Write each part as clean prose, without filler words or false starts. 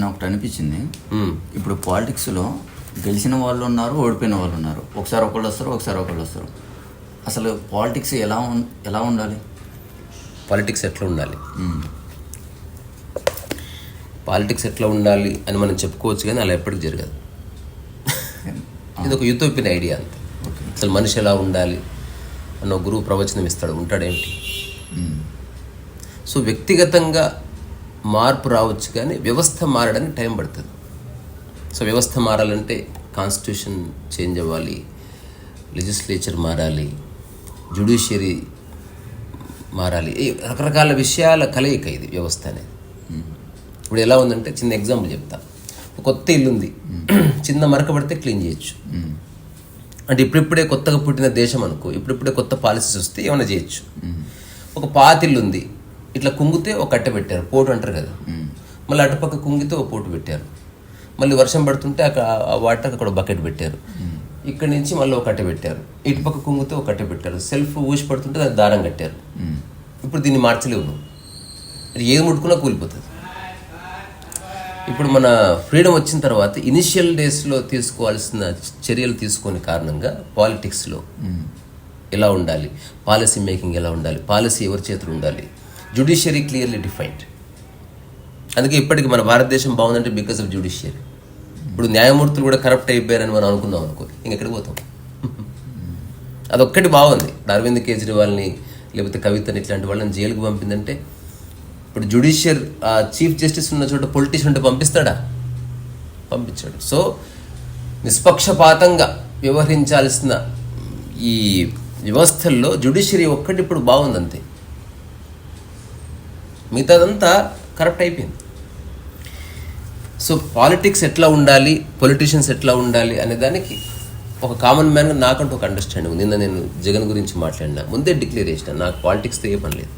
ఒకటి అనిపించింది, ఇప్పుడు పాలిటిక్స్లో గెలిచిన వాళ్ళు ఉన్నారు, ఓడిపోయిన వాళ్ళు ఉన్నారు. ఒకసారి ఒకళ్ళు వస్తారు, ఒకసారి ఒకళ్ళు వస్తారు. అసలు పాలిటిక్స్ ఎలా ఉండాలి? పాలిటిక్స్ ఎట్లా ఉండాలి? పాలిటిక్స్ ఎట్లా ఉండాలి అని మనం చెప్పుకోవచ్చు, కానీ అలా ఎప్పటికీ జరగదు. ఇది ఒక యూటోపియన్ ఐడియా అంతే. అసలు మనిషి ఎలా ఉండాలి అన్న గురువు ప్రవచనం ఇస్తాడు, ఉంటాడేంటి? సో వ్యక్తిగతంగా మార్పు రావచ్చు, కానీ వ్యవస్థ మారడానికి టైం పడుతుంది. సో వ్యవస్థ మారాలంటే కాన్స్టిట్యూషన్ చేంజ్ అవ్వాలి, లెజిస్లేచర్ మారాలి, జ్యుడిషియరీ మారాలి. రకరకాల విషయాల కలయిక ఇది వ్యవస్థ అనేది. ఇప్పుడు ఎలా ఉందంటే, చిన్న ఎగ్జాంపుల్ చెప్తా. కొత్త ఇల్లు ఉంది, చిన్న మరక పడితే క్లీన్ చేయొచ్చు. అంటే ఇప్పుడిప్పుడే కొత్తగా పుట్టిన దేశం అనుకో, ఇప్పుడిప్పుడే కొత్త పాలసీస్ వస్తే ఏమైనా చేయొచ్చు. ఒక పాతిల్లు ఉంది, ఇట్లా కుంగితే ఒక కట్టె పెట్టారు, పోటు అంటారు కదా. మళ్ళీ అటుపక్క కుంగితే ఒక పోటు పెట్టారు. మళ్ళీ వర్షం పడుతుంటే ఆ వాటర్ అక్కడ బకెట్ పెట్టారు. ఇక్కడి నుంచి మళ్ళీ ఒక కట్టె పెట్టారు, ఇటుపక్క కుంగితే ఒక కట్టె పెట్టారు. సెల్ఫ్ ఊసి పడుతుంటే దాన్ని దారం కట్టారు. ఇప్పుడు దీన్ని మార్చలేవు నువ్వు, ఏది ముట్టుకున్నా కూలిపోతుంది. ఇప్పుడు మన ఫ్రీడమ్ వచ్చిన తర్వాత ఇనిషియల్ డేస్లో తీసుకోవాల్సిన చర్యలు తీసుకునే కారణంగా పాలిటిక్స్లో ఎలా ఉండాలి, పాలసీ మేకింగ్ ఎలా ఉండాలి, పాలసీ ఎవరి చేతులు ఉండాలి, జ్యుడిషియరీ క్లియర్లీ డిఫైన్డ్. అందుకే ఇప్పటికి మన భారతదేశం బాగుందంటే బికాస్ ఆఫ్ జ్యుడిషియరీ. ఇప్పుడు న్యాయమూర్తులు కూడా కరప్ట్ అయిపోయారని మనం అనుకుందాం అనుకో, ఇంకెక్కడికి పోతాం? అదొక్కటి బాగుంది. అరవింద్ కేజ్రీవాల్ని లేకపోతే కవితని ఇట్లాంటి వాళ్ళని జైలుకు పంపిందంటే, ఇప్పుడు జ్యుడిషియర్ చీఫ్ జస్టిస్ ఉన్న చోట పొలిటీషియన్ ఉంటే పంపిస్తాడా? పంపించాడు. సో నిష్పక్షపాతంగా వ్యవహరించాల్సిన ఈ వ్యవస్థల్లో జ్యుడిషియరీ ఒక్కటి ఇప్పుడు బాగుందంతే, మిగతాదంతా కరప్ట్ అయిపోయింది. సో పాలిటిక్స్ ఎట్లా ఉండాలి, పొలిటీషియన్స్ ఎట్లా ఉండాలి అనే దానికి ఒక కామన్ మ్యాన్గా నాకంటూ ఒక అండర్స్టాండింగ్. నిన్న నేను జగన్ గురించి మాట్లాడినా, ముందే డిక్లేర్ చేసిన నాకు పాలిటిక్స్తో ఏ పని లేదు,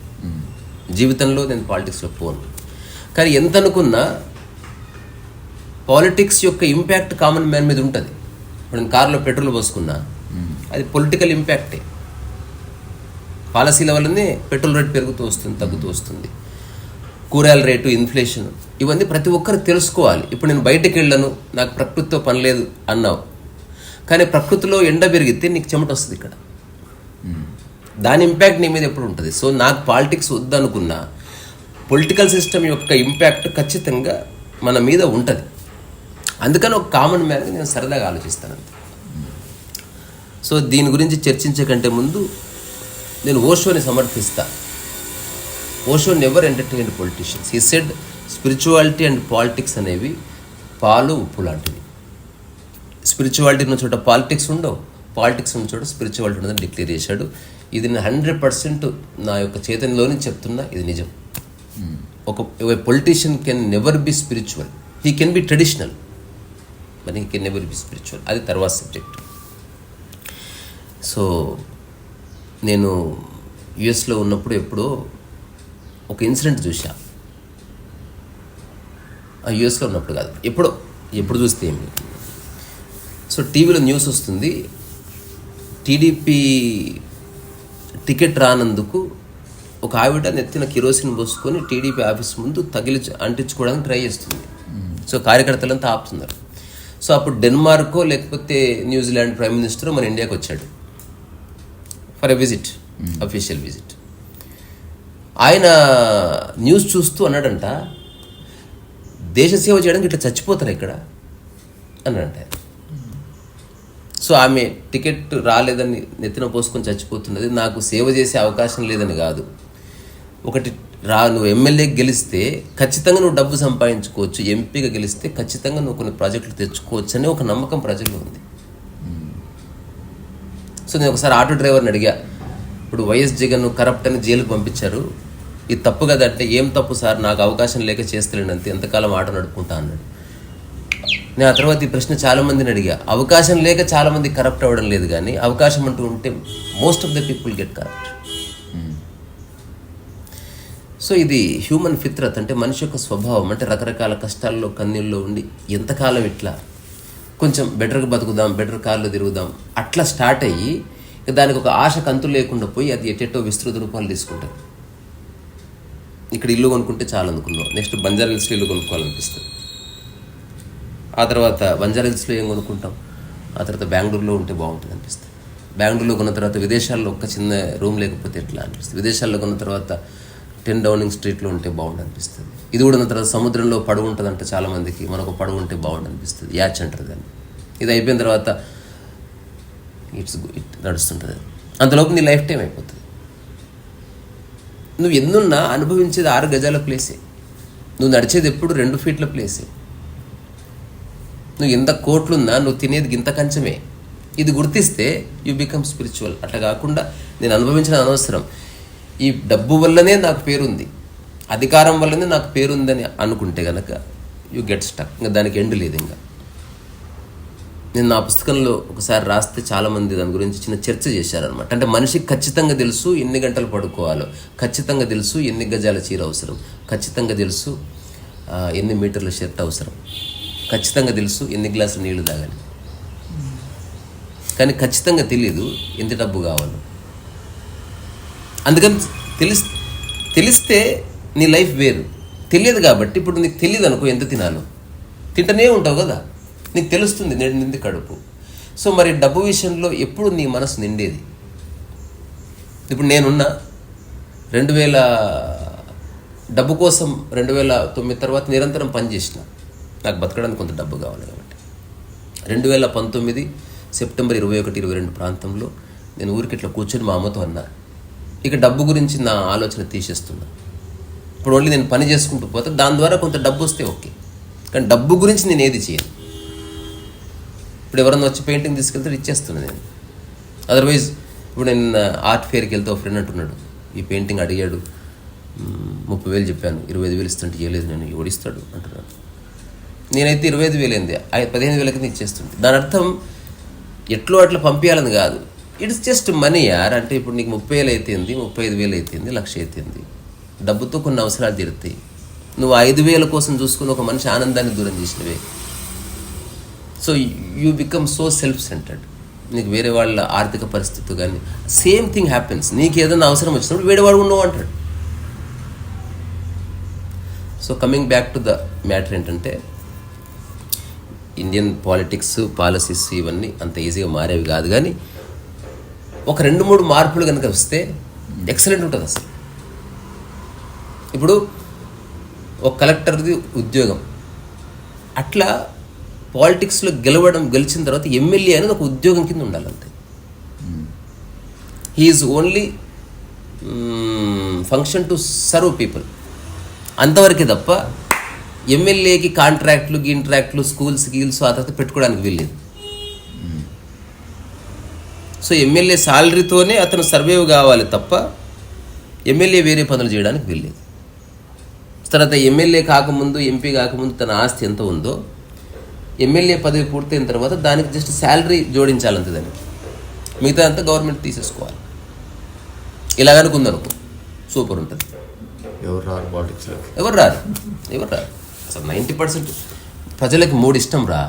జీవితంలో నేను పాలిటిక్స్లో పోను. కానీ ఎంత అనుకున్నా పాలిటిక్స్ యొక్క ఇంపాక్ట్ కామన్ మ్యాన్ మీద ఉంటుంది. ఇప్పుడు నేను కారులో పెట్రోల్ పోసుకున్నా, అది పొలిటికల్ ఇంపాక్టే. పాలసీల వల్లనే పెట్రోల్ రేట్ పెరుగుతూ వస్తుంది, తగ్గుతూ వస్తుంది. కూరగాయల రేటు, ఇన్ఫ్లేషన్, ఇవన్నీ ప్రతి ఒక్కరు తెలుసుకోవాలి. ఇప్పుడు నేను బయటకు వెళ్ళను, నాకు ప్రకృతితో పని లేదు అన్నావు, కానీ ప్రకృతిలో ఎండ పెరిగితే నీకు చెమట వస్తుంది ఇక్కడ, దాని ఇంపాక్ట్ నీ మీద ఎప్పుడు ఉంటుంది. సో నాకు పాలిటిక్స్ వద్దనుకున్నా పొలిటికల్ సిస్టమ్ యొక్క ఇంపాక్ట్ ఖచ్చితంగా మన మీద ఉంటుంది. అందుకని ఒక కామన్ మ్యాన్గా నేను సరదాగా ఆలోచిస్తాను. సో దీని గురించి చర్చించే కంటే ముందు నేను ఓషోని సమర్థిస్తా. Osho never entertained politicians. He said spirituality and politics అనేవి పాలు ఉప్పు లాంటివి. స్పిరిచువాలిటీ ఉన్న చోట పాలిటిక్స్ ఉండవు, పాలిటిక్స్ ఉన్న చోట స్పిరిచువాలిటీ ఉండదని డిక్లేర్ చేశాడు. ఇది నేను 100% నా యొక్క చైతన్యంలోనే చెప్తున్నా, ఇది నిజం. ఒక politician can never be spiritual, he can be traditional, మరి he can never be spiritual. అది తర్వాత సబ్జెక్ట్. సో నేను యుఎస్లో ఉన్నప్పుడు ఎప్పుడో ఒక ఇన్సిడెంట్ చూసా. యుఎస్లో ఉన్నప్పుడు కాదు, ఎప్పుడు చూస్తే ఏమి. సో టీవీలో న్యూస్ వస్తుంది, టీడీపీ టికెట్ రానందుకు ఒక ఆవిడ నెత్తిన కిరోసిన్ పోసుకొని టీడీపీ ఆఫీస్ ముందు అంటించుకోవడానికి ట్రై చేస్తుంది. సో కార్యకర్తలంతా ఆపుతున్నారు. సో అప్పుడు డెన్మార్కో లేకపోతే న్యూజిలాండ్ ప్రైమ్ మినిస్టర్ మన ఇండియాకి వచ్చాడు for a visit, official visit. ఆయన న్యూస్ చూస్తూ అన్నాడంట, దేశ సేవ చేయడానికి ఇట్లా చచ్చిపోతారు ఇక్కడ అన్నాడంట. సో ఆమె టికెట్ రాలేదని నెత్తిన పోసుకొని చచ్చిపోతున్నది, నాకు సేవ చేసే అవకాశం లేదని కాదు. ఒకటి నువ్వు ఎమ్మెల్యేకి గెలిస్తే ఖచ్చితంగా నువ్వు డబ్బు సంపాదించుకోవచ్చు, ఎంపీగా గెలిస్తే ఖచ్చితంగా నువ్వు కొన్ని ప్రాజెక్టులు తెచ్చుకోవచ్చు అనే ఒక నమ్మకం ప్రజల్లో ఉంది. సో నేను ఒకసారి ఆటో డ్రైవర్ని అడిగా, ఇప్పుడు వైఎస్ జగన్ కరప్ట్ అని జైలుకు పంపించారు, ఇది తప్పు కదా అంటే, ఏం తప్పు సార్, నాకు అవకాశం లేక చేస్తలేను అంతే, ఎంతకాలం ఆటో నడుపుకుంటా అన్నాడు. నేను ఆ తర్వాత ఈ ప్రశ్న చాలామందిని అడిగా, అవకాశం లేక చాలామంది కరప్ట్ అవ్వడం లేదు, కానీ అవకాశం అంటూ ఉంటే most of the people get corrupt. So ఇది హ్యూమన్ ఫిత్రత్, అంటే మనిషి యొక్క స్వభావం. అంటే రకరకాల కష్టాల్లో కన్నీళ్ళలో ఉండి ఎంతకాలం ఇట్లా కొంచెం బెటర్గా బతుకుదాం, బెటర్ కార్లో తిరుగుదాం, అట్లా స్టార్ట్ అయ్యి దానికి ఒక ఆశ కంతు లేకుండా పోయి అది ఎటెటో విస్తృత రూపాలు తీసుకుంటుంది. ఇక్కడ ఇల్లు కొనుక్కుంటే చాలా అనుకున్నాం, నెక్స్ట్ బంజారా హిల్స్లో ఇల్లు కొనుక్కోవాలనిపిస్తుంది. ఆ తర్వాత బంజారా హిల్స్లో ఏం కొనుక్కుంటాం, ఆ తర్వాత బెంగళూరులో ఉంటే బాగుంటుంది అనిపిస్తుంది. బెంగళూరులో కొన్న తర్వాత విదేశాల్లో ఒక చిన్న రూమ్ లేకపోతే ఎట్లా అనిపిస్తుంది. విదేశాల్లో కొన్న తర్వాత 10 డౌనింగ్ స్ట్రీట్లో ఉంటే బాగుండు అనిపిస్తుంది. ఇది కూడా ఉన్న తర్వాత సముద్రంలో పడవ ఉంటుందంటే చాలామందికి, మనకు పడవ ఉంటే బాగుండు అనిపిస్తుంది. యాచ్ అంటారు దాన్ని. ఇది అయిపోయిన తర్వాత ఇట్ నడుస్తుంటుంది. అంతలోపు నీ లైఫ్ టైం అయిపోతుంది. నువ్వు ఎన్నున్నా అనుభవించేది 6 గజాల ప్లేసే, నువ్వు నడిచేది ఎప్పుడు 2 ఫీట్ల ప్లేసే. నువ్వు ఎంత కోట్లున్నా నువ్వు తినేది గింత కంచమే. ఇది గుర్తిస్తే యూ బికమ్ స్పిరిచువల్. అట్లా కాకుండా నేను అనుభవించిన అనవసరం, ఈ డబ్బు వల్లనే నాకు పేరుంది, అధికారం వల్లనే నాకు పేరుందని అనుకుంటే కనుక యూ గెట్ స్టక్. ఇంకా దానికి ఎండ్ లేదు. ఇంకా నేను నా పుస్తకంలో ఒకసారి రాస్తే చాలామంది దాని గురించి చిన్న చర్చ చేశారనమాట. అంటే మనిషికి ఖచ్చితంగా తెలుసు ఎన్ని గంటలు పడుకోవాలో, ఖచ్చితంగా తెలుసు ఎన్ని గజాల చీర అవసరం, ఖచ్చితంగా తెలుసు ఎన్ని మీటర్ల షర్ట్ అవసరం, ఖచ్చితంగా తెలుసు ఎన్ని గ్లాసులు నీళ్లు తాగాలి. కానీ ఖచ్చితంగా తెలీదు ఎంత డబ్బు కావాలో. అందుకని తెలిస్తే నీ లైఫ్ వేరు. తెలియదు కాబట్టి ఇప్పుడు నీకు తెలియదు అనుకో ఎంత తినాలో, తింటనే ఉంటావు కదా, నీకు తెలుస్తుంది నిండి కడుపు. సో మరి డబ్బు విషయంలో ఎప్పుడు నీ మనసు నిండేది? ఇప్పుడు నేనున్నా 2000 డబ్బు కోసం 2009 తర్వాత నిరంతరం పనిచేసిన, నాకు బతకడానికి కొంత డబ్బు కావాలి కాబట్టి 2019 సెప్టెంబర్ 21, 22 ప్రాంతంలో నేను ఊరికి ఇట్లా కూర్చొని మా అమ్మతో అన్నా, ఇక డబ్బు గురించి నా ఆలోచన తీసేస్తున్నా. ఇప్పుడు ఓన్లీ నేను పని చేసుకుంటూ పోతే దాని ద్వారా కొంత డబ్బు వస్తే ఓకే, కానీ డబ్బు గురించి నేను ఏది చేయను. ఇప్పుడు ఎవరన్నా వచ్చి పెయింటింగ్ తీసుకెళ్తే ఇచ్చేస్తున్నాను నేను. అదర్వైజ్ ఇప్పుడు నేను ఆర్ట్ ఫేర్కి వెళ్తే ఒక ఫ్రెండ్ అంటున్నాడు, ఈ పెయింటింగ్ అడిగాడు 30,000 చెప్పాను, 25,000 ఇస్తుంటే ఇవ్వలేదు, నేను ఓడిస్తాడు అంటున్నాను. నేనైతే 25,000 అయింది, 15,000 కింద ఇచ్చేస్తుంది. దాని అర్థం ఎట్లో అట్లా పంపించాలని కాదు, ఇట్స్ జస్ట్ మనీ యార్. అంటే ఇప్పుడు నీకు 30,000 అయితేంది, 35,000 అయితేంది, 1,00,000 అయితేంది, డబ్బుతో కొన్ని అవసరాలు తీరుతాయి. నువ్వు 5,000 కోసం చూసుకుని ఒక మనిషి ఆనందాన్ని దూరం చేసినవే. So you become so self centred. నీకు వేరే వాళ్ళ ఆర్థిక పరిస్థితి కానీ సేమ్ థింగ్ హ్యాపెన్స్. నీకు ఏదైనా అవసరం వచ్చినప్పుడు వేరేవాడు ఉండవు అంటాడు. So coming back to the matter ఏంటంటే, ఇండియన్ పాలిటిక్స్, పాలసీస్ ఇవన్నీ అంత ఈజీగా మారేవి కాదు. కానీ ఒక 2-3 మార్పులు కనుక వస్తే ఎక్సలెంట్ ఉంటుంది అసలు. ఇప్పుడు ఒక కలెక్టర్ది ఉద్యోగం, అట్లా పాలిటిక్స్లో గెలిచిన తర్వాత ఎమ్మెల్యే అనేది ఒక ఉద్యోగం కింద ఉండాలంతే. He is only function to serve people, అంతవరకే తప్ప ఎమ్మెల్యేకి కాంట్రాక్ట్లు స్కూల్స్ ఆ తర్వాత పెట్టుకోవడానికి వీల్లేదు. సో ఎమ్మెల్యే శాలరీతోనే అతను సర్వైవ్ కావాలి తప్ప ఎమ్మెల్యే వేరే పనులు చేయడానికి వీల్లేదు. తర్వాత ఎమ్మెల్యే కాకముందు, ఎంపీ కాకముందు తన ఆస్తి ఎంత ఉందో, ఎమ్మెల్యే పదవి పూర్తయిన తర్వాత దానికి జస్ట్ శాలరీ జోడించాలంతే, దానికి మిగతా అంతా గవర్నమెంట్ తీసేసుకోవాలి. ఇలాగనుకుందనుకో సూపర్ ఉంటుంది. ఎవరు రారు పాలిటిక్స్లో, ఎవరు రారు అసలు. 90% ప్రజలకి 3 ఇష్టం రా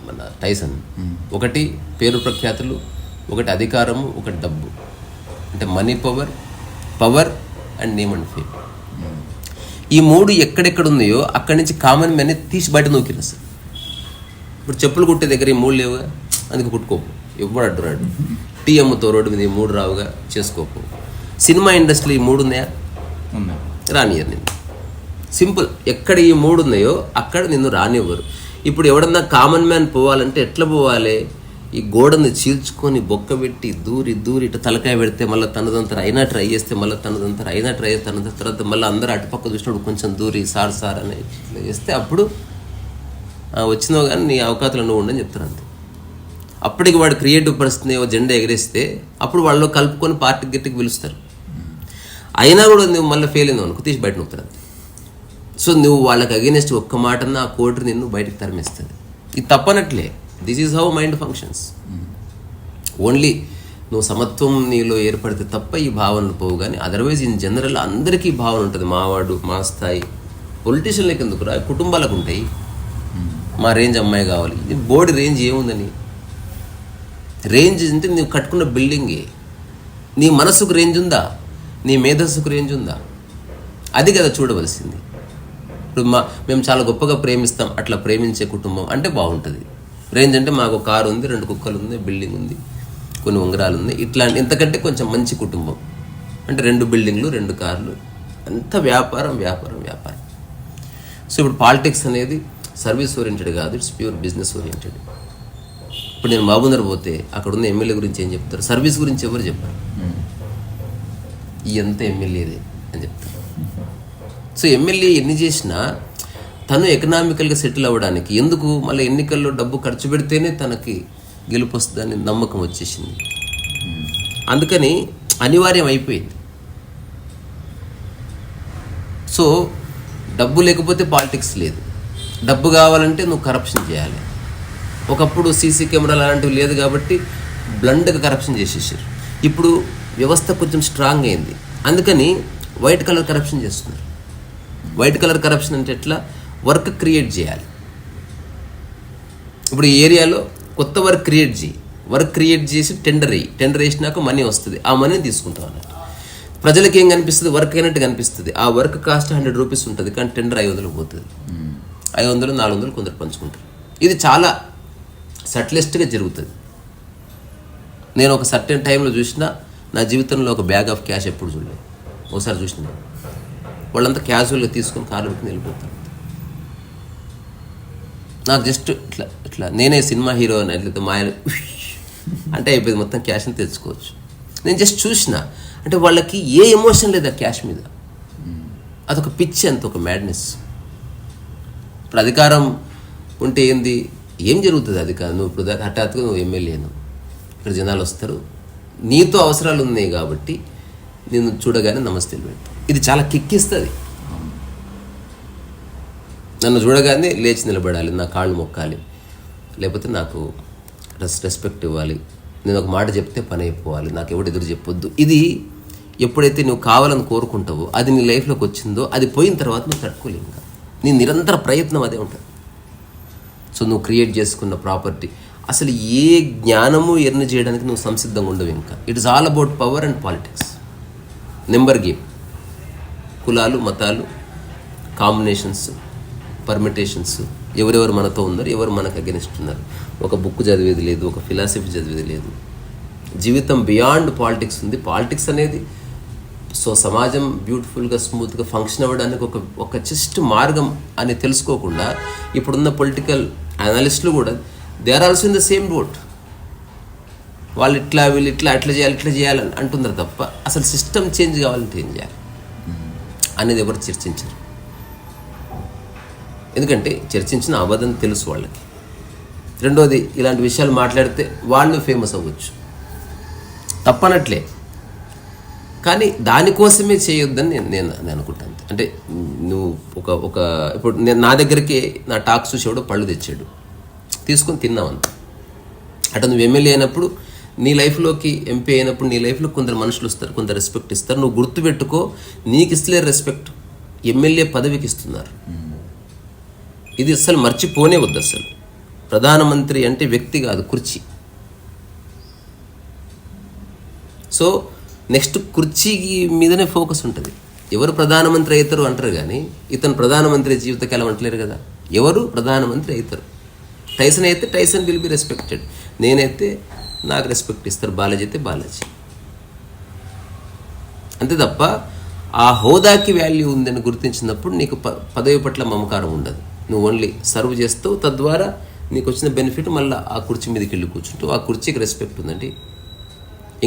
మన టైసన్. ఒకటి పేరు ప్రఖ్యాతులు, ఒకటి అధికారము, ఒకటి డబ్బు. అంటే money, power and name and fame. ఈ 3 ఎక్కడెక్కడ ఉన్నాయో అక్కడి నుంచి కామన్ మ్యాన్ని తీసి బయట నూకిరు అసలు. ఇప్పుడు చెప్పులు కుట్టే దగ్గర ఈ 3 లేవుగా, అందుకు కుట్టుకోపు, ఎప్పుడు అడ్డురాడు. టీ అమ్ముతో రోడ్డు మీద ఈ 3 రావుగా, చేసుకోపు. సినిమా ఇండస్ట్రీలో ఈ 3 ఉన్నాయా? రానియరు నిన్ను. సింపుల్. ఎక్కడ ఈ 3 ఉన్నాయో అక్కడ నిన్ను రానివ్వరు. ఇప్పుడు ఎవడన్నా కామన్ మ్యాన్ పోవాలంటే ఎట్లా పోవాలి? ఈ గోడను చీల్చుకొని బొక్క పెట్టి దూరి ఇటు తలకాయ పెడితే మళ్ళీ తనదంతర అయినా ట్రై చేస్తే మళ్ళీ తనదంతర అయినా ట్రై చేస్తే తర్వాత మళ్ళీ అందరూ అటుపక్క చూసినప్పుడు కొంచెం దూరి సార్ అని ఇట్లా చేస్తే అప్పుడు వచ్చినావు కానీ నీ అవకాశాలు నువ్వు ఉండని చెప్తారు అంతే. అప్పటికి వాడు క్రియేటివ్ పరిస్థితిని జెండా ఎగరేస్తే అప్పుడు వాళ్ళు కలుపుకొని పార్టీకి గట్టికి పిలుస్తారు. అయినా కూడా నువ్వు మళ్ళీ ఫెయిల్ అయినావు అనుకో, తీసి బయట నొక్కుతారు అంతే. సో నువ్వు వాళ్ళకి అగెనెస్ట్ ఒక్క మాటన్నా ఆ కోర్టు నిన్ను బయటకు తరిమేస్తుంది. ఇది తప్పనట్లే. This is how mind functions. Only నువ్వు సమత్వం నీలో ఏర్పడితే తప్ప ఈ భావనలు పోవు. కానీ అదర్వైజ్ ఇన్ జనరల్ అందరికీ భావన ఉంటుంది. మావాడు, మా స్థాయి, పొలిటీషియన్లకి ఎందుకు రా, కుటుంబాలకు ఉంటాయి. మా రేంజ్ అమ్మాయి కావాలి. బోర్డు రేంజ్ ఏముందని రేంజ్ అంటే నువ్వు కట్టుకున్న బిల్డింగే. నీ మనసుకు రేంజ్ ఉందా, నీ మేధస్సుకు రేంజ్ ఉందా, అది కదా చూడవలసింది. ఇప్పుడు మేము చాలా గొప్పగా ప్రేమిస్తాం, అట్లా ప్రేమించే కుటుంబం అంటే బాగుంటుంది. రేంజ్ అంటే మాకు కారు ఉంది, 2 కుక్కలు ఉంది, బిల్డింగ్ ఉంది, కొన్ని ఉంగరాలు ఉన్నాయి, ఇట్లాంటి ఇంతకంటే కొంచెం మంచి కుటుంబం అంటే 2 బిల్డింగ్లు 2 కార్లు, అంత వ్యాపారం వ్యాపారం వ్యాపారం. సో ఇప్పుడు పాలిటిక్స్ అనేది సర్వీస్ ఓరియంటెడ్ కాదు, ఇట్స్ ప్యూర్ బిజినెస్ ఓరియంటెడ్. ఇప్పుడు నేను మహబూబ్నగర్ పోతే అక్కడ ఉన్న ఎమ్మెల్యే గురించి ఏం చెప్తారు, సర్వీస్ గురించి ఎవరు చెప్పారు, ఎంత ఎమ్మెల్యేదే అని చెప్తారు. సో ఎమ్మెల్యే ఎన్ని చేసినా తను ఎకనామికల్గా సెటిల్ అవ్వడానికి ఎందుకు మళ్ళీ ఎన్నికల్లో డబ్బు ఖర్చు పెడితేనే తనకి గెలుపు వస్తుందని నమ్మకం వచ్చేసింది. అందుకని అనివార్యం అయిపోయింది. సో డబ్బు లేకపోతే పాలిటిక్స్ లేదు, డబ్బు కావాలంటే నువ్వు కరప్షన్ చేయాలి. ఒకప్పుడు సీసీ కెమెరాలు అలాంటివి లేదు కాబట్టి బ్లండ్గా కరప్షన్ చేసేసారు. ఇప్పుడు వ్యవస్థ కొంచెం స్ట్రాంగ్ అయింది, అందుకని వైట్ కలర్ కరప్షన్ చేస్తున్నారు. వైట్ కలర్ కరప్షన్ అంటే ఎట్లా, వర్క్ క్రియేట్ చేయాలి. ఇప్పుడు ఈ ఏరియాలో కొత్త వర్క్ క్రియేట్ చేసి టెండర్ వేసినాక మనీ వస్తుంది, ఆ మనీని తీసుకుంటాం అన్నట్టు. ప్రజలకు ఏం కనిపిస్తుంది, వర్క్ అయినట్టు కనిపిస్తుంది. ఆ వర్క్ కాస్ట్ 100 రూపీస్ ఉంటుంది, కానీ టెండర్ 500 పోతుంది. 500 400 కొందరు పంచుకుంటారు. ఇది చాలా సటిలెస్ట్గా జరుగుతుంది. నేను ఒక సర్టెన్ టైంలో చూసిన, నా జీవితంలో ఒక బ్యాగ్ ఆఫ్ క్యాష్ ఎప్పుడు చూడలేదు. ఒకసారి చూసిన వాళ్ళంతా క్యాజువల్గా తీసుకొని కార్లు పెట్టుకుని వెళ్ళిపోతారు. నాకు జస్ట్ ఇట్లా నేనే సినిమా హీరో అని అట్లయితే మాయలు అంటే అయిపోయింది, మొత్తం క్యాష్ని తెచ్చుకోవచ్చు. నేను జస్ట్ చూసిన, అంటే వాళ్ళకి ఏ ఎమోషన్ లేదు ఆ క్యాష్ మీద. అదొక పిచ్చి, అంత ఒక మ్యాడ్నెస్. ఇప్పుడు అధికారం ఉంటే ఏం జరుగుతుంది అధికారం? నువ్వు ఇప్పుడు హఠాత్తుగా నువ్వు ఎమ్మెల్యేను, ఇక్కడ జనాలు వస్తారు, నీతో అవసరాలు ఉన్నాయి కాబట్టి నేను చూడగానే నమస్తే పెడతాను. ఇది చాలా కిక్కిస్తుంది. నన్ను చూడగానే లేచి నిలబడాలి, నా కాళ్ళు మొక్కాలి, లేకపోతే నాకు రెస్పెక్ట్ ఇవ్వాలి, నేను ఒక మాట చెప్తే పని అయిపోవాలి, నాకు ఎవడు ఎదురు చెప్పొద్దు. ఇది ఎప్పుడైతే నువ్వు కావాలని కోరుకుంటావో, అది నీ లైఫ్లోకి వచ్చిందో, అది పోయిన తర్వాత నువ్వు తట్టుకోలేవు. ఇంకా నీ నిరంతర ప్రయత్నం అదే ఉంటుంది. సో నువ్వు క్రియేట్ చేసుకున్న ప్రాపర్టీ, అసలు ఏ జ్ఞానము ఎర్న్ చేయడానికి నువ్వు సంసిద్ధంగా ఉండవు. ఇంకా it is all about power and politics. Number game, కులాలు మతాలు, కాంబినేషన్స్, పర్మిటేషన్స్, ఎవరెవరు మనతో ఉన్నారు, ఎవరు మనకు అగెనిస్ట్ ఉన్నారు. ఒక బుక్ చదివేది లేదు, ఒక ఫిలాసఫీ చదివేది లేదు. జీవితం బియాండ్ పాలిటిక్స్ ఉంది. పాలిటిక్స్ అనేది సో సమాజం బ్యూటిఫుల్గా స్మూత్గా ఫంక్షన్ అవ్వడానికి ఒక జస్ట్ మార్గం అని తెలుసుకోకుండా ఇప్పుడున్న పొలిటికల్ అనలిస్టులు కూడా they are also in the same boat. వాళ్ళు వీళ్ళు అట్లా చేయాలని అంటున్నారు తప్ప అసలు సిస్టమ్ చేంజ్ కావాలంటే ఏం చేయాలి అనేది ఎవరు చర్చించరు. ఎందుకంటే చర్చించిన అబద్ధం తెలుసు వాళ్ళకి. రెండోది, ఇలాంటి విషయాలు మాట్లాడితే వాళ్ళు ఫేమస్ అవ్వచ్చు, తప్పనట్లే, కానీ దానికోసమే చేయొద్దని నేను అనుకుంటాను. అంటే నువ్వు ఇప్పుడు నా దగ్గరికి నా టాక్స్ చూసేవాడు పళ్ళు తెచ్చాడు, తీసుకొని తిన్నావంత. అటు నువ్వు ఎమ్మెల్యే అయినప్పుడు, నీ లైఫ్లోకి ఎంపీ అయినప్పుడు, నీ లైఫ్లో కొందరు మనుషులు వస్తారు, కొందరు రెస్పెక్ట్ ఇస్తారు. నువ్వు గుర్తుపెట్టుకో, నీకు ఇస్తలేరు రెస్పెక్ట్, ఎమ్మెల్యే పదవికి ఇస్తున్నారు. ఇది అసలు మర్చిపోనే వద్దు. అసలు ప్రధానమంత్రి అంటే వ్యక్తి కాదు, కుర్చీ. సో నెక్స్ట్ కుర్చీ మీదనే ఫోకస్ ఉంటుంది. ఎవరు ప్రధానమంత్రి అవుతారు అంటారు, కానీ ఇతను ప్రధానమంత్రి జీవితకాలం అంటలేరు కదా. ఎవరు ప్రధానమంత్రి అవుతారు? టైసన్ అయితే టైసన్ విల్ బి రెస్పెక్టెడ్, నేనైతే నాకు రెస్పెక్ట్ ఇస్తారు, బాలాజీ అయితే బాలాజీ. అంతే తప్ప ఆ హోదాకి వాల్యూ ఉందని గుర్తించినప్పుడు నీకు పదవి పట్ల మమకారం ఉండదు. నువ్వు ఓన్లీ సర్వ్ చేస్తావు, తద్వారా నీకు వచ్చిన బెనిఫిట్ మళ్ళీ ఆ కుర్చీ మీదకి వెళ్ళి కూర్చుంటావు. ఆ కుర్చీకి రెస్పెక్ట్ ఉందండి.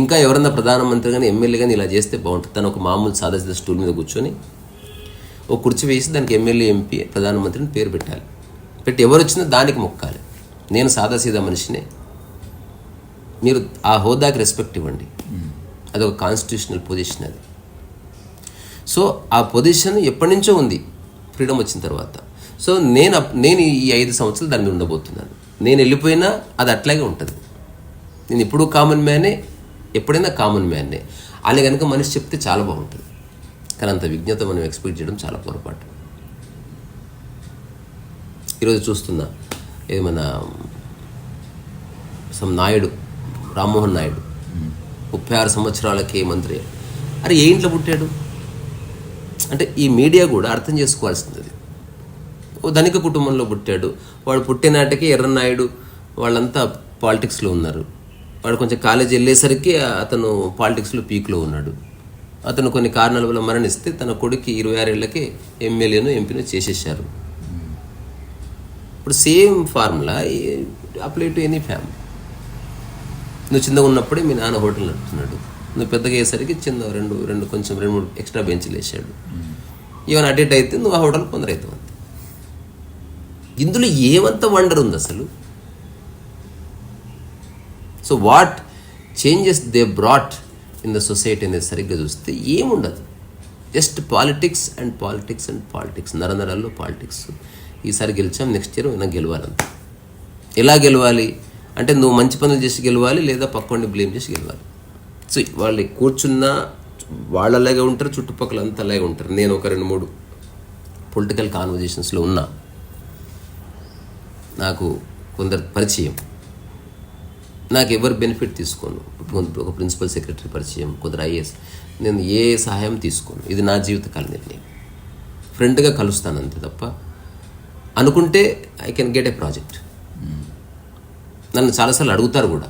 ఇంకా ఎవరన్నా ప్రధానమంత్రి కానీ ఎమ్మెల్యే కానీ ఇలా చేస్తే బాగుంటుంది. తను ఒక మామూలు సాదా స్టూల్ మీద కూర్చొని ఒక కుర్చీ వేసి దానికి ఎమ్మెల్యే, ఎంపీ, ప్రధానమంత్రిని పేరు పెట్టాలి. పెట్టి ఎవరు వచ్చినా దానికి మొక్కాలి. నేను సాదాసీదా మనిషినే, మీరు ఆ హోదాకి రెస్పెక్ట్ ఇవ్వండి. అదొక కాన్స్టిట్యూషనల్ పొజిషన్ అది. సో ఆ పొజిషన్ ఎప్పటి నుంచో ఉంది, ఫ్రీడమ్ వచ్చిన తర్వాత. సో నేను ఈ 5 సంవత్సరాలు దాని మీద ఉండబోతున్నాను. నేను వెళ్ళిపోయినా అది అట్లాగే ఉంటుంది. నేను ఎప్పుడూ కామన్ మ్యానే, ఎప్పుడైనా కామన్ మ్యాన్నే అని కనుక మనిషి చెప్తే చాలా బాగుంటుంది. కానీ అంత విజ్ఞత మనం ఎక్స్పెక్ట్ చేయడం చాలా పొరపాటు. ఈరోజు చూస్తున్నా, ఏమన్నా సమ్ నాయుడు రామ్మోహన్ నాయుడు 36 సంవత్సరాలకే మంత్రి. అరే ఏ ఇంట్లో పుట్టాడు? అంటే ఈ మీడియా కూడా అర్థం చేసుకోవాల్సింది. ఓ ధనిక కుటుంబంలో పుట్టాడు, వాడు పుట్టినాటికి ఎర్రన్నాయుడు వాళ్ళంతా పాలిటిక్స్లో ఉన్నారు. వాడు కొంచెం కాలేజీ వెళ్ళేసరికి అతను పాలిటిక్స్లో పీక్లో ఉన్నాడు. అతను కొన్ని కారణాల వల్ల మరణిస్తే తన కొడుకు 26 ఏళ్ళకే ఎమ్మెల్యేను ఎంపీను చేసేసారు. ఇప్పుడు same formula apply to any family. నువ్వు చిన్నగా ఉన్నప్పుడే మీ నాన్న హోటల్ నడుపుతున్నాడు, నువ్వు పెద్దగా అయ్యేసరికి చిన్న కొంచెం 2-3 ఎక్స్ట్రా బెంచ్లు వేసాడు. ఈవెన్ అటెట్ అయితే నువ్వు ఆ హోటల్ కొందరైతావు అంతే. ఇందులో ఏమంత వండర్ ఉంది అసలు? So what changes they brought in the society అనేది సరిగ్గా చూస్తే ఏముండదు. Just politics and politics and politics, నరనరాల్లో పాలిటిక్స్. ఈసారి గెలిచాం, నెక్స్ట్ ఇయర్ నాకు గెలవాలంత. ఎలా గెలవాలి అంటే నువ్వు మంచి పనులు చేసి గెలవాలి, లేదా పక్కని బ్లేమ్ చేసి గెలవాలి. సో వాళ్ళు కూర్చున్నా వాళ్ళలాగే ఉంటారు, చుట్టుపక్కల అంతా అలాగే ఉంటారు. నేను ఒక 2-3 పొలిటికల్ కాన్వర్జేషన్స్లో ఉన్నా, నాకు కొందరు పరిచయం, నాకు ఎవరు బెనిఫిట్ తీసుకోను. ఒక ప్రిన్సిపల్ సెక్రటరీ పరిచయం, కొందరు ఐఏఎస్, నేను ఏ సహాయం తీసుకోను. ఇది నా జీవితకాల నిర్ణయం. ఫ్రెండ్గా కలుస్తాను అంతే తప్ప అనుకుంటే I can get a project. నన్ను చాలాసార్లు అడుగుతారు కూడా,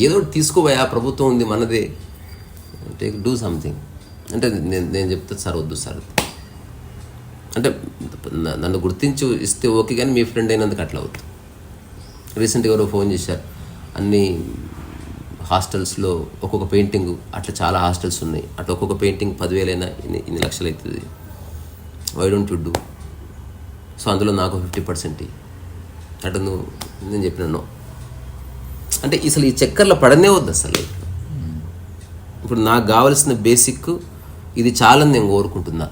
ఏదో తీసుకోబోయా ప్రభుత్వం ఉంది మనదే, టేక్ డూ సంథింగ్ అంటే నేను చెప్తా సార్ వద్దు సార్ అంటే నన్ను గుర్తించి ఇస్తే ఓకే, కానీ మీ ఫ్రెండ్ అయినందుకు అట్లా అవుతుంది. రీసెంట్గా ఎవరో ఫోన్ చేశారు, అన్ని హాస్టల్స్లో ఒక్కొక్క పెయింటింగ్, అట్లా చాలా హాస్టల్స్ ఉన్నాయి, అట్లా ఒక్కొక్క పెయింటింగ్ 10,000 అయినా ఇన్ని లక్షలు అవుతుంది, why don't you do? So అందులో నాకు 50% అటు నువ్వు, నేను చెప్పినాను అంటే అసలు ఈ చక్కర్లో పడనే వద్దు అసలు. ఇప్పుడు నాకు కావాల్సిన బేసిక్ ఇది చాలని నేను కోరుకుంటున్నా.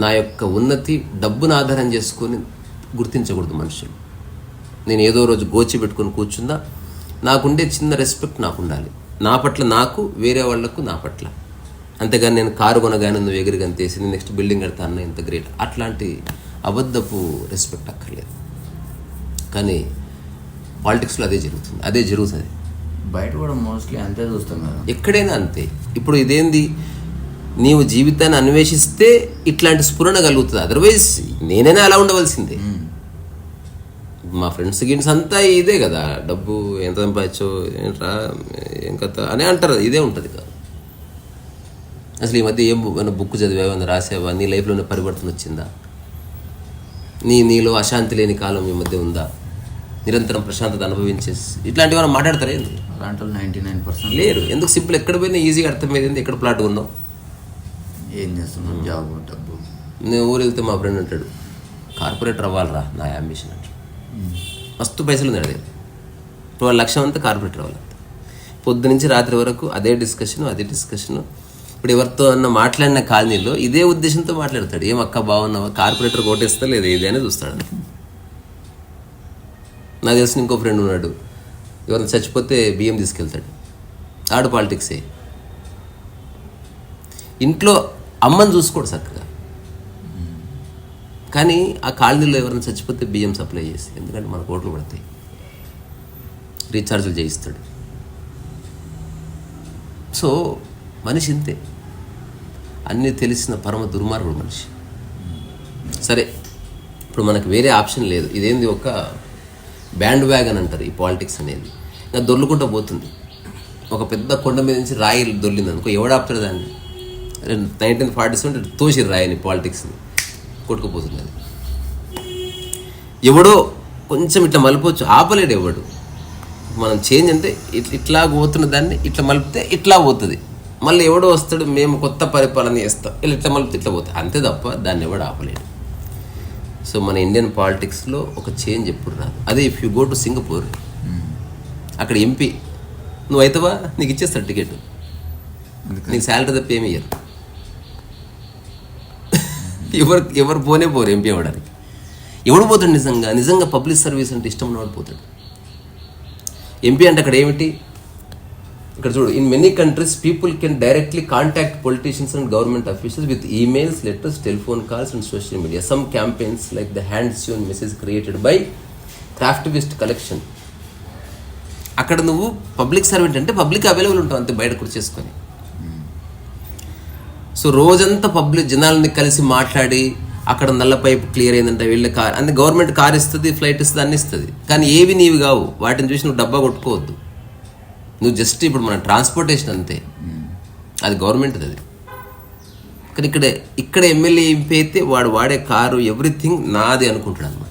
నా యొక్క ఉన్నతి డబ్బును ఆధారం చేసుకొని గుర్తించకూడదు మనుషులు. నేను ఏదో రోజు గోచి పెట్టుకొని కూర్చున్నా, నాకుండే చిన్న రెస్పెక్ట్ నాకు ఉండాలి, నా పట్ల నాకు, వేరే వాళ్లకు నా పట్ల. అంతేగాని నేను కారు కొనగానే నువ్వు ఎగిరి గంతేసి నేను నెక్స్ట్ బిల్డింగ్ కడతా అన్న ఇంత గ్రేట్, అట్లాంటి అబద్ధపు రెస్పెక్ట్ అక్కర్లేదు. కానీ పాలిటిక్స్లో అదే జరుగుతుంది. బయట కూడా మోస్ట్లీ అంతే చూస్తాం కదా, ఎక్కడైనా అంతే. ఇప్పుడు ఇదేంది, నీవు జీవితాన్ని అన్వేషిస్తే ఇట్లాంటి స్ఫురణ కలుగుతుంది, అదర్వైజ్ నేనైనా అలా ఉండవలసిందే. మా ఫ్రెండ్స్ గిన్స్ అంతా ఇదే కదా, డబ్బు ఎంత సంపాదించో ఏంట్రా ఏం కథ అని అంటారు, ఇదే ఉంటుంది కదా. అసలు ఈ మధ్య ఏమైనా బుక్ చదివావా, రాసావా, నీ లైఫ్లోనే పరివర్తన వచ్చిందా, నీలో అశాంతి లేని కాలం ఈ మధ్య ఉందా, నిరంతరం ప్రశాంతత అనుభవించేసి ఇట్లాంటివి మనం మాట్లాడతారు. ఏంది అలాంటి 99% లేరు. ఎందుకు? సింపుల్, ఎక్కడ పోయినా ఈజీగా అర్థమయ్యేది, ఎక్కడ ప్లాట్ ఉందాం, ఏం చేస్తున్నాం, జాబ్, డబ్బు. నేను ఊరు వెళ్తే మా ఫ్రెండ్ అంటాడు, కార్పొరేటర్ అవ్వాలరా నా అంబిషన్ అంటాడు. మస్తు పైసలు ఉంది అదే, 12 లక్షలు అంతా కార్పొరేటర్ అవ్వాలి. పొద్దు నుంచి రాత్రి వరకు అదే డిస్కషను. ఇప్పుడు ఎవరితో అన్న మాట్లాడిన కాలనీలో ఇదే ఉద్దేశంతో మాట్లాడతాడు. ఏం అక్క బాగున్నావా, కార్పొరేటర్ కోటేస్తా లేదా ఇదే అనేది చూస్తాడు. నాకు తెలిసిన ఇంకో ఫ్రెండ్ ఉన్నాడు, ఎవరైనా చచ్చిపోతే బియ్యం తీసుకెళ్తాడు, ఆడు పాలిటిక్సే. ఇంట్లో అమ్మని చూసుకోడు చక్కగా, కానీ ఆ కాలనీలో ఎవరైనా చచ్చిపోతే బియ్యం సప్లై చేసి, ఎందుకంటే మనకు ఓట్లు పడతాయి, రీఛార్జులు చేయిస్తాడు. సో మనిషి ఇంతే, అన్నీ తెలిసిన పరమ దుర్మార్గుడు మనిషి. సరే, ఇప్పుడు మనకు వేరే ఆప్షన్ లేదు. ఇదేంది, ఒక బ్యాండ్ వ్యాగన్ అంటారు ఈ పాలిటిక్స్ అనేది. ఇంకా దొర్లుకుంటూ పోతుంది. ఒక పెద్ద కొండ మీద నుంచి రాయి దొర్లింది అనుకో, ఎవడు ఆపుతాడు దాన్ని? 1947 తోసి రాయని పాలిటిక్స్ని కొట్టుకుపోతుంది. అది ఎవడో కొంచెం ఇట్లా మలిపోవచ్చు, ఆపలేడు ఎవడు. మనం చేంజ్ అంటే ఇట్లా పోతున్న దాన్ని ఇట్లా మలిపితే ఇట్లా పోతుంది. మళ్ళీ ఎవడో వస్తాడు, మేము కొత్త పరిపాలన చేస్తాం, ఇట్లా మలిపితే ఇట్లా పోతుంది, అంతే తప్ప దాన్ని ఎవడు ఆపలేడు. సో మన ఇండియన్ పాలిటిక్స్లో ఒక చేంజ్ ఎప్పుడు రాదు. అదే if you go to Singapore, అక్కడ ఎంపీ నువ్వు అవుతావా, నీకు ఇచ్చేస్తాడు టికెట్, నీకు శాలరీ తప్ప ఏమి ఇయ్యరు. ఎవరు పోరు ఎంపీ అవ్వడానికి. ఎవడు పోతాడు? నిజంగా పబ్లిక్ సర్వీస్ అంటే ఇష్టం ఉన్నవాడు పోతాడు. ఎంపీ అంటే అక్కడ ఏమిటి? ఇక్కడ చూడు, in many countries people can directly contact politicians and government officials with emails, letters, telephone calls and social media. Some campaigns like the hands Yoon message created by క్రాఫ్టివిస్ట్ collection అక్కడ నువ్వు పబ్లిక్ సర్వెంట్ అంటే public available ఉంటావు అంతే, బయట కూర్చేసుకొని. So రోజంతా public జనాలని కలిసి మాట్లాడి అక్కడ నల్ల పైపు క్లియర్ అయిందంటే వెళ్ళి కార్ అంటే గవర్నమెంట్ కార్ ఇస్తుంది, ఫ్లైట్ ఇస్తుంది, అన్ని ఇస్తుంది. కానీ ఏవి నీవి కావు. వాటిని చూసి నువ్వు డబ్బా కొట్టుకోవద్దు. నువ్వు జస్ట్ ఇప్పుడు మన ట్రాన్స్పోర్టేషన్ అంతే, అది గవర్నమెంట్ది అది. కానీ ఇక్కడ ఎమ్మెల్యే ఎంపీ అయితే వాడు వాడే కారు ఎవ్రీథింగ్ నాది అనుకుంటాడు అనమాట.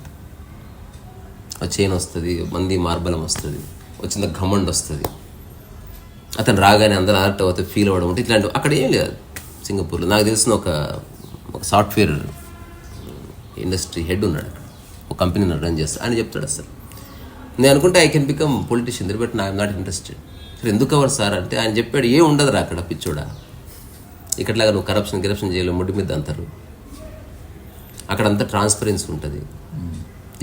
చైన్ వస్తుంది, మంది మార్బలం వస్తుంది, వచ్చిన ఘమండ్ వస్తుంది, అతను రాగానే అందరూ అలర్ట్ అవుతుంది, ఫీల్ అవ్వడం ఉంటుంది. ఇట్లాంటివి అక్కడ ఏం లేదు. సింగపూర్లో నాకు తెలిసిన ఒక సాఫ్ట్వేర్ ఇండస్ట్రీ హెడ్ ఉన్నాడు అక్కడ, ఒక కంపెనీని రన్ చేస్తాడు. ఆయన చెప్తాడు అసలు నేను అనుకుంటే I can become politician but I'm not interested. ఎందుకు అవ్వరు సార్ అంటే ఆయన చెప్పాడు, ఏం ఉండదురా అక్కడ పిచ్చోడా, ఇక్కడలాగా నువ్వు కరప్షన్ చేయలేవు, ముడి మీద అంటారు. అక్కడంతా ట్రాన్స్పరెన్సీ ఉంటుంది.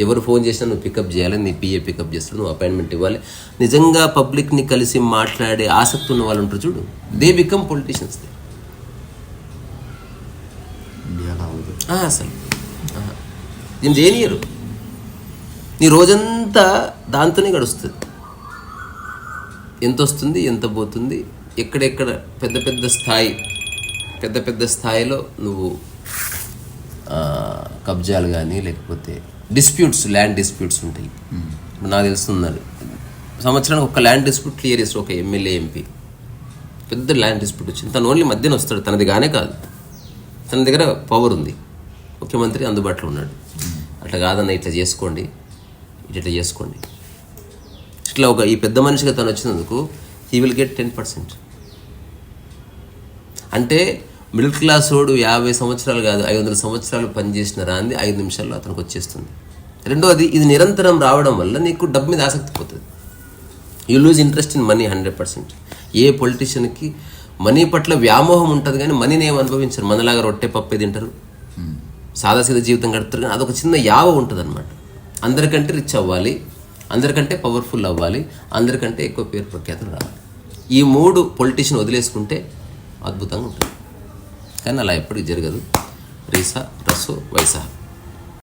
ఎవరు ఫోన్ చేసినా నువ్వు పికప్ చేయాలి, నీ పిఏ పికప్ చేస్తాడు, నువ్వు అపాయింట్మెంట్ ఇవ్వాలి. నిజంగా పబ్లిక్ని కలిసి మాట్లాడే ఆసక్తి ఉన్న వాళ్ళు ఉంటారు చూడు, దే బికమ్ పొలిటీషియన్స్. అసలు దీన్ని చేయనియరు. నీ రోజంతా దాంతోనే గడుస్తుంది. ఎంత వస్తుంది, ఎంత పోతుంది, ఎక్కడెక్కడ పెద్ద పెద్ద స్థాయిలో నువ్వు కబ్జాలు కానీ లేకపోతే డిస్ప్యూట్స్, ల్యాండ్ డిస్ప్యూట్స్ ఉంటాయి. ఇప్పుడు నాకు తెలుస్తున్నారు సంవత్సరానికి ఒక ల్యాండ్ డిస్ప్యూట్ క్లియర్ చేస్తారు ఒక ఎమ్మెల్యే ఎంపీ. పెద్ద ల్యాండ్ డిస్ప్యూట్ వచ్చింది, తను ఓన్లీ మధ్యన వస్తాడు, తనది గానే కాదు, తన దగ్గర పవర్ ఉంది, ముఖ్యమంత్రి అందుబాటులో ఉన్నాడు. అట్లా కాదన్న ఇట్లా చేసుకోండి, ఇట్లా చేసుకోండి, ఇట్లా ఈ పెద్ద మనిషిగా తను వచ్చినందుకు హీ విల్ గెట్ 10%. అంటే మిడిల్ క్లాస్ వాడు 50 సంవత్సరాలు కాదు 500 సంవత్సరాలు పనిచేసిన రాంది 5 నిమిషాల్లో అతనికి వచ్చేస్తుంది. రెండోది, ఇది నిరంతరం రావడం వల్ల నీకు డబ్బు మీద ఆసక్తి పోతుంది. You lose interest in money 100%. ఏ పొలిటీషియన్కి మనీ పట్ల వ్యామోహం ఉంటుంది కానీ మనీని ఏం అనుభవించరు. మనలాగా రొట్టె పప్పే తింటారు, సాదాసీదా జీవితం గడుపుతారు. కానీ అదొక చిన్న యావ ఉంటుంది అనమాట. అందరికంటే రిచ్ అవ్వాలి, అందరికంటే పవర్ఫుల్ అవ్వాలి, అందరికంటే ఎక్కువ పేరు ప్రఖ్యాతులు రావాలి. ఈ 3 పొలిటీషియన్ వదిలేసుకుంటే అద్భుతంగా ఉంటుంది. కానీ అలా ఎప్పటికీ జరగదు. రీసా రసో వైసా.